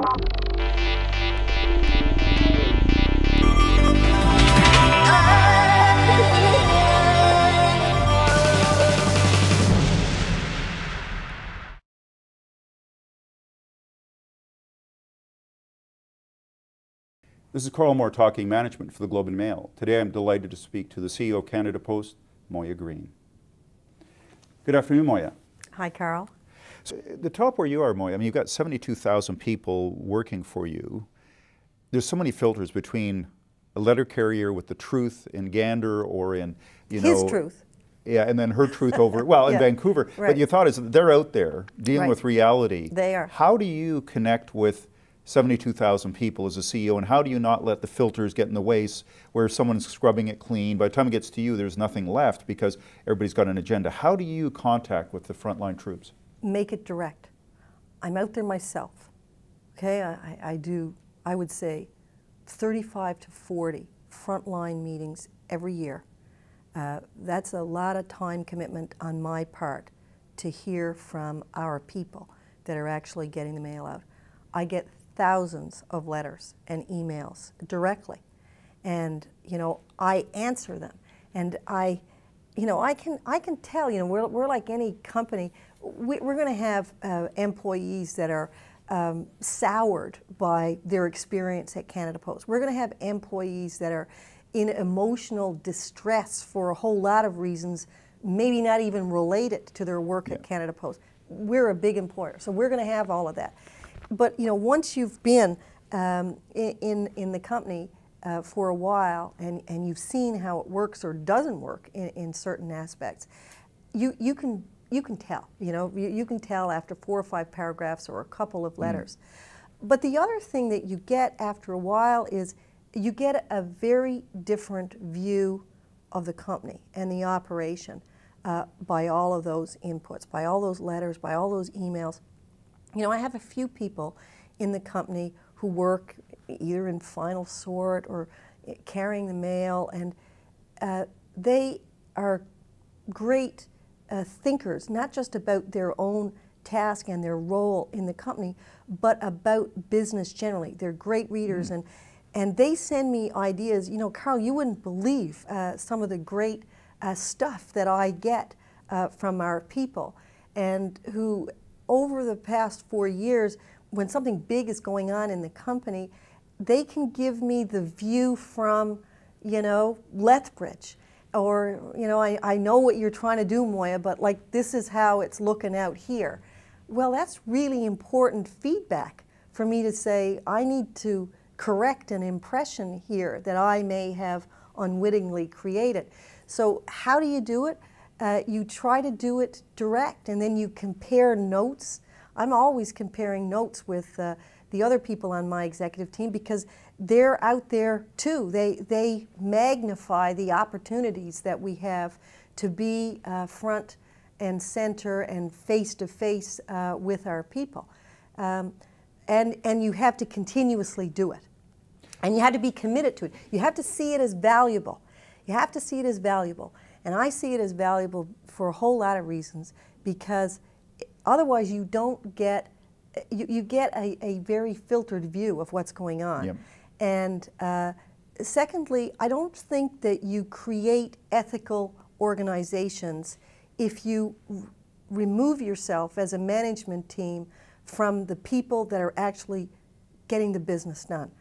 This is Karl talking management for the Globe and Mail. Today I'm delighted to speak to the CEO of Canada Post, Moya Greene. Good afternoon, Moya. Hi, Karl. So, the top where you are, Moya, I mean, you've got 72,000 people working for you. There's so many filters between a letter carrier with the truth in Gander or in, His truth. Yeah, and then her truth over, well, in Vancouver. Right. But your thought is that they're out there dealing with reality. They are. How do you connect with 72,000 people as a CEO, and how do you not let the filters get in the way where someone's scrubbing it clean? By the time it gets to you, there's nothing left because everybody's got an agenda. How do you contact with the frontline troops? Make it direct. I'm out there myself. Okay, I would say 35 to 40 frontline meetings every year. That's a lot of time commitment on my part to hear from our people that are actually getting the mail out. I get thousands of letters and emails directly, and I answer them, and I can tell. We're like any company. We're going to have employees that are soured by their experience at Canada Post. We're going to have employees that are in emotional distress for a whole lot of reasons, maybe not even related to their work at Canada Post. We're a big employer, so we're going to have all of that. But once you've been in the company for a while and you've seen how it works or doesn't work in certain aspects, you can tell. You can tell after 4 or 5 paragraphs or a couple of letters. But the other thing that you get after a while is you get a very different view of the company and the operation by all of those inputs, by all those letters, by all those emails. I have a few people in the company who work either in final sort or carrying the mail, and they are great thinkers, not just about their own task and their role in the company, but about business generally. They're great readers, and they send me ideas. Karl, you wouldn't believe some of the great stuff that I get from our people, and who over the past 4 years, when something big is going on in the company, they can give me the view from, Lethbridge. Or, I know what you're trying to do, Moya, but this is how it's looking out here. Well, that's really important feedback for me to say, I need to correct an impression here that I may have unwittingly created. So how do you do it? You try to do it direct, and then you compare notes. I'm always comparing notes with the other people on my executive team because they're out there too. They magnify the opportunities that we have to be front and center and face-to-face with our people. And you have to continuously do it. And you have to be committed to it. You have to see it as valuable. You have to see it as valuable. And I see it as valuable for a whole lot of reasons, because otherwise you don't get, you get a very filtered view of what's going on. Yep. And secondly, I don't think that you create ethical organizations if you remove yourself as a management team from the people that are actually getting the business done.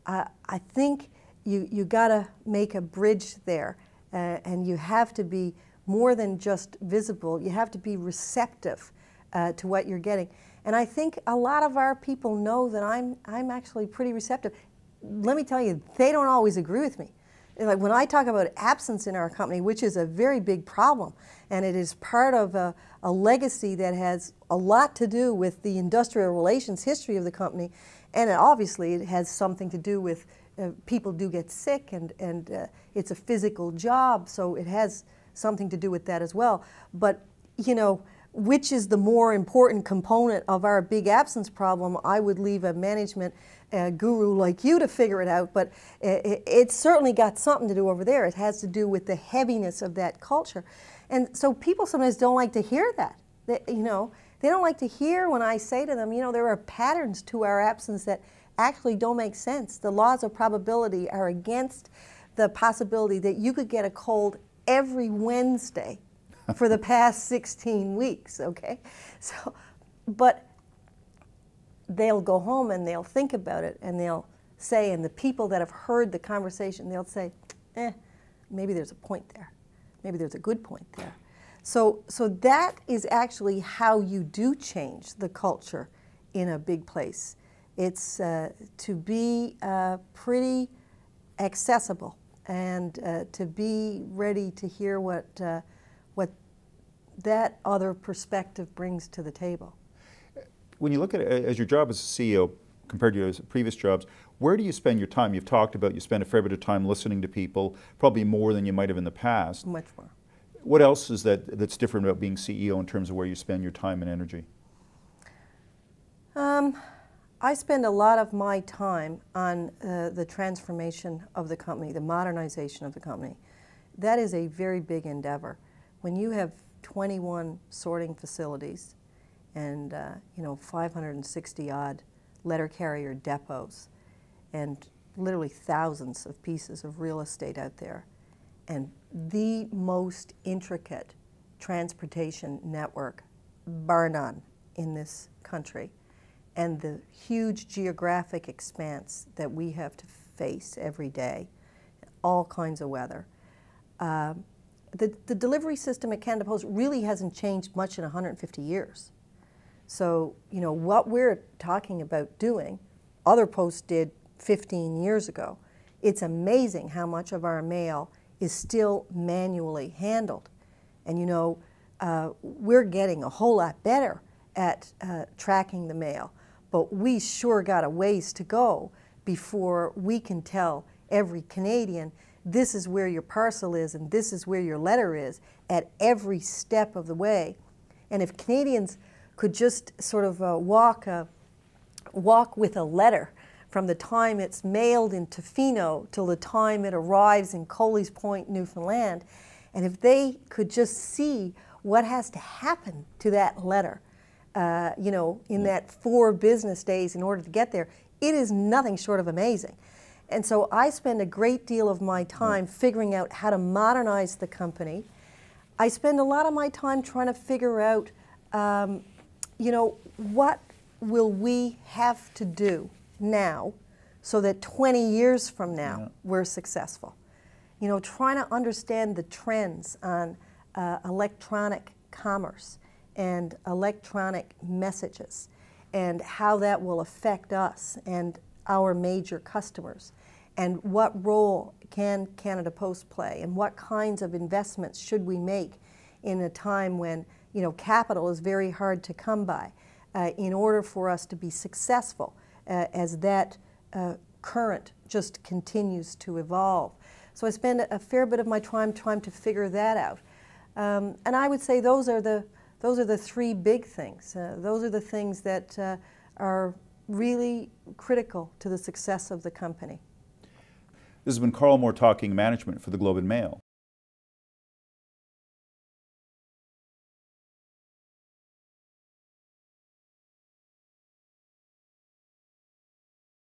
I think you got to make a bridge there. And you have to be more than just visible. You have to be receptive to what you're getting. And I think a lot of our people know that I'm actually pretty receptive. Let me tell you, they don't always agree with me. Like when I talk about absence in our company, which is a very big problem, and it is part of a legacy that has a lot to do with the industrial relations history of the company, and obviously it has something to do with people do get sick, and it's a physical job, so it has something to do with that as well. But, which is the more important component of our big absence problem, I would leave a management guru like you to figure it out, but it's certainly got something to do over there. It has to do with the heaviness of that culture. And so people sometimes don't like to hear that, They don't like to hear when I say to them, you know, there are patterns to our absence that actually don't make sense. The laws of probability are against the possibility that you could get a cold every Wednesday for the past 16 weeks, okay? So, but they'll go home and they'll think about it and they'll say, and the people that have heard the conversation, they'll say, maybe there's a point there. Maybe there's a good point there. So that is actually how you do change the culture in a big place. It's to be pretty accessible and to be ready to hear what that other perspective brings to the table. When you look at it as your job as a CEO compared to your previous jobs, where do you spend your time? You've talked about you spend a fair bit of time listening to people, probably more than you might have in the past. Much more. What else is that's different about being CEO in terms of where you spend your time and energy? I spend a lot of my time on the transformation of the company, the modernization of the company. That is a very big endeavor. When you have 21 sorting facilities and 560 odd letter carrier depots and literally thousands of pieces of real estate out there, and the most intricate transportation network, bar none, in this country, and the huge geographic expanse that we have to face every day, all kinds of weather. The delivery system at Canada Post really hasn't changed much in 150 years. So, you know, what we're talking about doing, other posts did 15 years ago. It's amazing how much of our mail is still manually handled. And you know, we're getting a whole lot better at tracking the mail, but we sure got a ways to go before we can tell every Canadian, this is where your parcel is and this is where your letter is at every step of the way. And if Canadians could just sort of walk with a letter from the time it's mailed in Tofino till the time it arrives in Coley's Point, Newfoundland, and if they could just see what has to happen to that letter, you know, in that 4 business days in order to get there, it is nothing short of amazing. And so I spend a great deal of my time figuring out how to modernize the company. I spend a lot of my time trying to figure out, you know, what will we have to do now so that 20 years from now we're successful. You know, trying to understand the trends on electronic commerce and electronic messages and how that will affect us and our major customers, and what role can Canada Post play, and what kinds of investments should we make in a time when, you know, capital is very hard to come by in order for us to be successful as that current just continues to evolve. So I spend a fair bit of my time trying to figure that out. And I would say those are the 3 big things. Those are the things that are really critical to the success of the company. This has been Karl Moore talking management for the Globe and Mail.